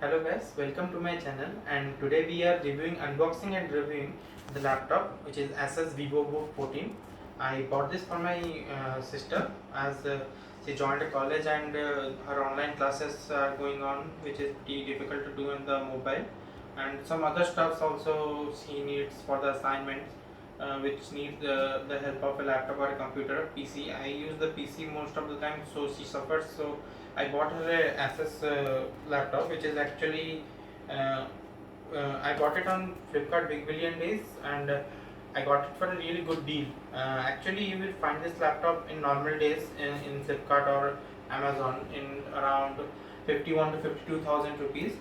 Hello guys, welcome to my channel, and today we are reviewing, unboxing and reviewing the laptop which is Asus VivoBook 14. I bought this for my sister as she joined a college and her online classes are going on, which is pretty difficult to do in the mobile, and some other stuffs also she needs for the assignments, which need the help of a laptop or a computer. PC, I use the PC most of the time, so she suffers. So I bought her a Asus laptop, which is actually I bought it on Flipkart Big Billion Days, and I got it for a really good deal. Actually, you will find this laptop in normal days in Flipkart or Amazon in around 51 to 52,000 rupees.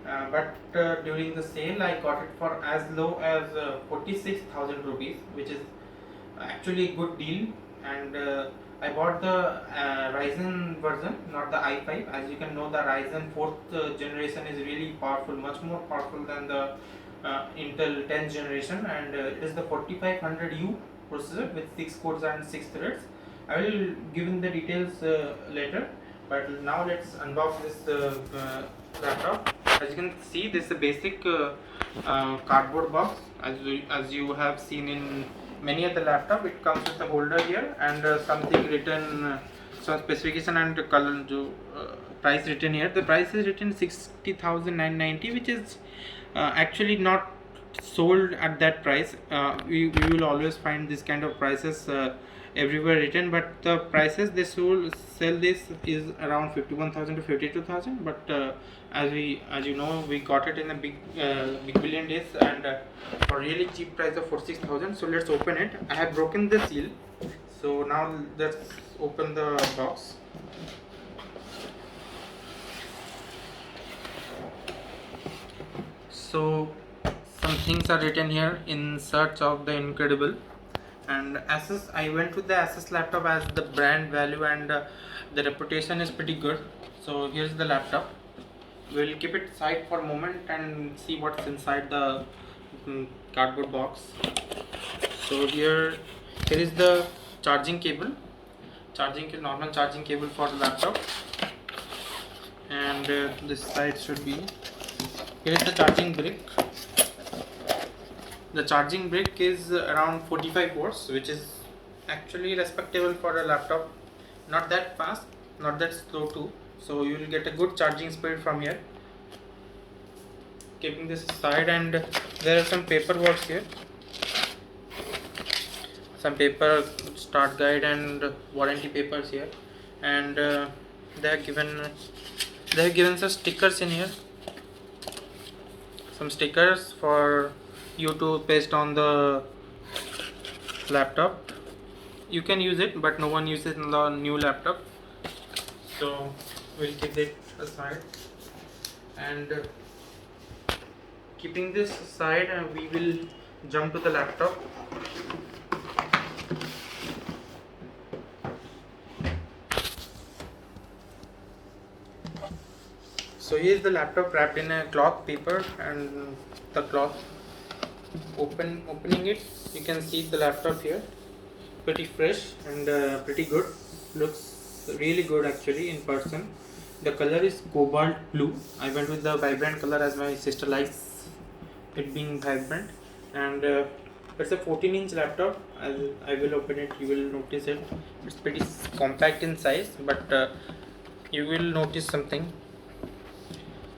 But during the sale, I got it for as low as 46,000 rupees, which is actually a good deal. And I bought the Ryzen version, not the i5. As you can know, the Ryzen 4th generation is really powerful, much more powerful than the Intel 10th generation, and it is the 4500U processor with 6 cores and 6 threads. I will give in the details later, but now let's unbox this laptop. As you can see, this is a basic cardboard box, as you have seen in many of the laptop. It comes with a holder here and something written, some specification and color, price written here. The price is written 60,990, which is actually not sold at that price. We will always find this kind of prices everywhere written, but the prices they sell this is around 51,000 to 52,000. But as you know, we got it in a big billion days, and for really cheap price of 46,000. So let's open it. I have broken the seal, so now let's open the box. So some things are written here: in search of the incredible. And Asus, I went with the Asus laptop as the brand value and the reputation is pretty good. So here's the laptop. We'll keep it aside for a moment and see what's inside the cardboard box. So here is the charging cable, normal charging cable for the laptop, and this side should be. Here is the charging brick. The charging brick is around 45 watts, which is actually respectable for a laptop. Not that fast, not that slow too. So you will get a good charging speed from here. Keeping this aside, and there are some paperwork here. Some paper, start guide and warranty papers here, and they have given some stickers in here. Some stickers for you to paste on the laptop. You can use it, but no one uses in the new laptop, so we'll keep it aside. And keeping this aside, we will jump to the laptop. So here's the laptop wrapped in a cloth paper, and the cloth opening it, you can see the laptop here, pretty fresh and pretty good. Looks really good actually in person. The color is cobalt blue. I went with the vibrant color as my sister likes it being vibrant, and it's a 14-inch laptop. I will open it, you will notice it. It's pretty compact in size, but you will notice something.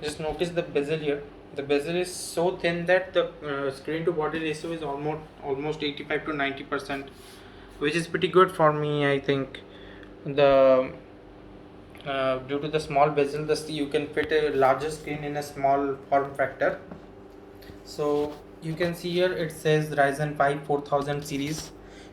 Just notice the bezel here. The bezel is so thin that the screen to body ratio is almost 85 to 90%, which is pretty good for me, I think. The due to the small bezel, you can fit a larger screen in a small form factor. So you can see here it says Ryzen 5 4000 series.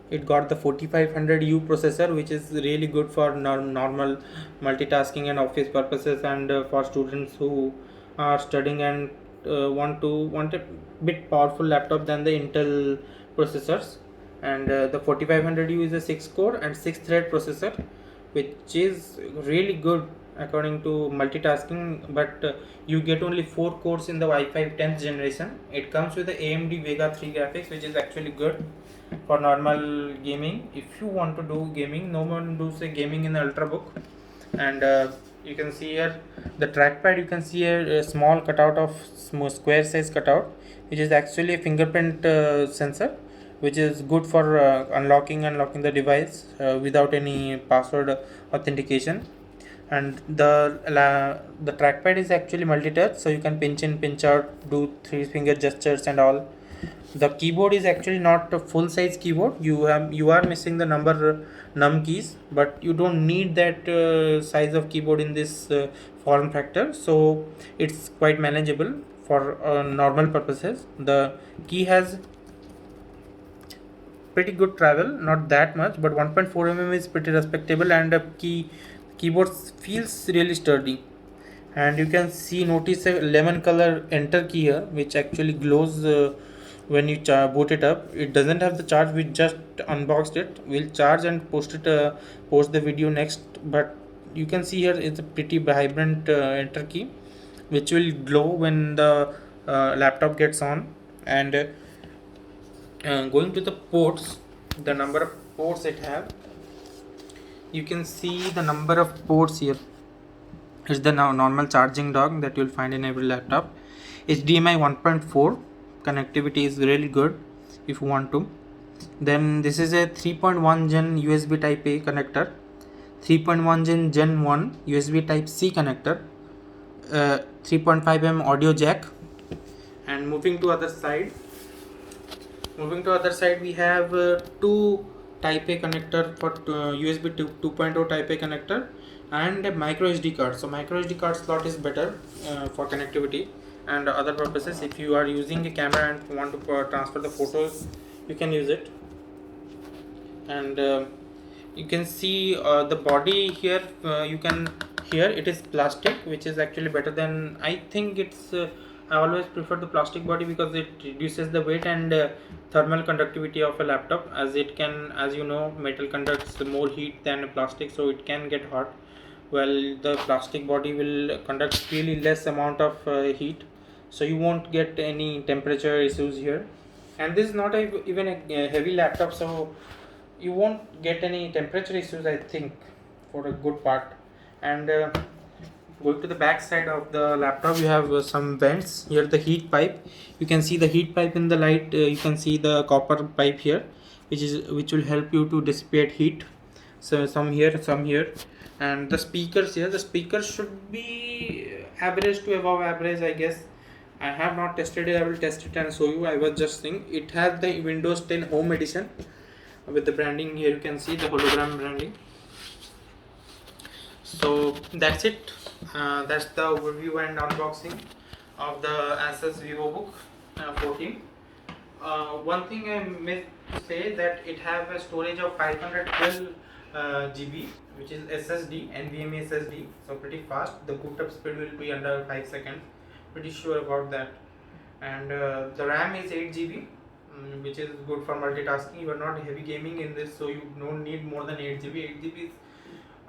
It got the 4500U processor, which is really good for normal multitasking and office purposes, and for students who are studying and want a bit powerful laptop than the Intel processors. And the 4500U is a 6 core and 6 thread processor, which is really good according to multitasking, but you get only 4 cores in the i5 10th generation. It comes with the AMD Vega 3 graphics, which is actually good for normal gaming. If you want to do gaming, no one does a gaming in the Ultrabook. And You can see here the trackpad. You can see here a small cutout of square size cutout, which is actually a fingerprint sensor, which is good for unlocking the device without any password authentication. And the trackpad is actually multi-touch, so you can pinch in, pinch out, do three finger gestures and all. The keyboard is actually not a full size keyboard. You are missing the num keys, but you don't need that size of keyboard in this form factor, so it's quite manageable for normal purposes. The key has pretty good travel, not that much, but 1.4 mm is pretty respectable, and the keyboard feels really sturdy. And you can see, notice a lemon color enter key here, which actually glows when you boot it up. It doesn't have the charge, we just unboxed it. We'll charge and post the video next. But you can see here it's a pretty vibrant enter key, which will glow when the laptop gets on. And going to the ports, the number of ports it have, you can see the number of ports here. It's the normal charging dock that you'll find in every laptop. HDMI 1.4 connectivity is really good if you want to. Then this is a 3.1 Gen USB Type A connector, 3.1 Gen 1 USB Type C connector, 3.5 mm audio jack. And moving to other side, we have two Type A connector for USB 2.0 Type A connector, and a micro SD card. So micro SD card slot is better for connectivity and other purposes. If you are using a camera and want to transfer the photos, you can use it. And you can see the body here. Here it is plastic, which is actually better than, I think it's I always prefer the plastic body because it reduces the weight and thermal conductivity of a laptop, as it can, as you know, metal conducts more heat than plastic, so it can get hot. Well, the plastic body will conduct really less amount of heat, so you won't get any temperature issues here. And this is not even a heavy laptop, so you won't get any temperature issues, I think, for a good part. And going to the back side of the laptop, you have some vents here. The heat pipe, you can see the heat pipe in the light. You can see the copper pipe here, which will help you to dissipate heat. So some here. And the speakers here, the speakers should be average to above average, I guess. I have not tested it. I will test it and show you. I was just saying it has the Windows 10 Home Edition with the branding here. You can see the hologram branding. So that's it. That's the overview and unboxing of the Asus VivoBook 14. One thing I missed to say, that it have a storage of 512 GB, which is SSD, NVMe SSD, so pretty fast. The boot up speed will be under 5 seconds, pretty sure about that. And the RAM is 8 GB, which is good for multitasking. You are not heavy gaming in this, so you don't need more than 8 GB. 8 GB is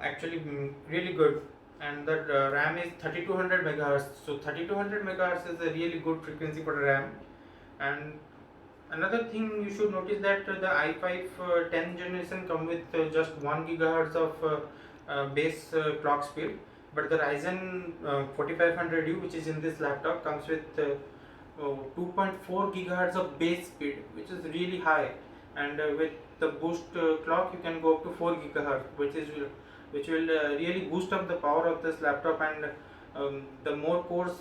actually really good. And the RAM is 3200 megahertz, so 3200 megahertz is a really good frequency for the RAM. And another thing you should notice, that the i5 10 generation come with just 1 gigahertz of base clock speed, but the Ryzen 4500U, which is in this laptop, comes with 2.4 gigahertz of base speed, which is really high. And with the boost clock, you can go up to 4 gigahertz, which will really boost up the power of this laptop. And the more cores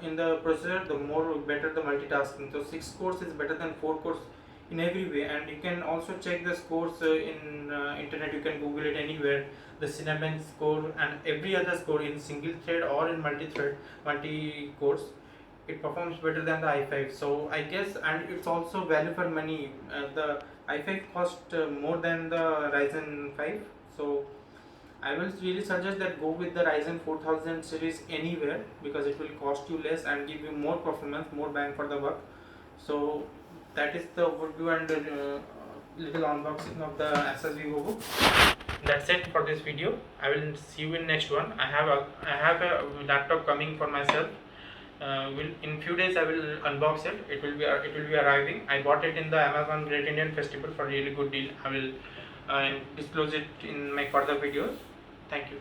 in the processor, the more better the multitasking. So 6 cores is better than 4 cores in every way. And you can also check the scores in internet. You can Google it anywhere. The Cinnamon score and every other score in single thread or in multi cores, it performs better than the i5. So I guess, and it's also value for money. The i5 cost more than the Ryzen 5, so I will really suggest that go with the Ryzen 4000 series anywhere, because it will cost you less and give you more performance, more bang for the buck. So that is the overview and little unboxing of the Asus VivoBook. That's it for this video. I will see you in next one. I have a laptop coming for myself. In few days I will unbox it. It will be arriving. I bought it in the Amazon Great Indian Festival for a really good deal. I will disclose it in my further videos. Thank you.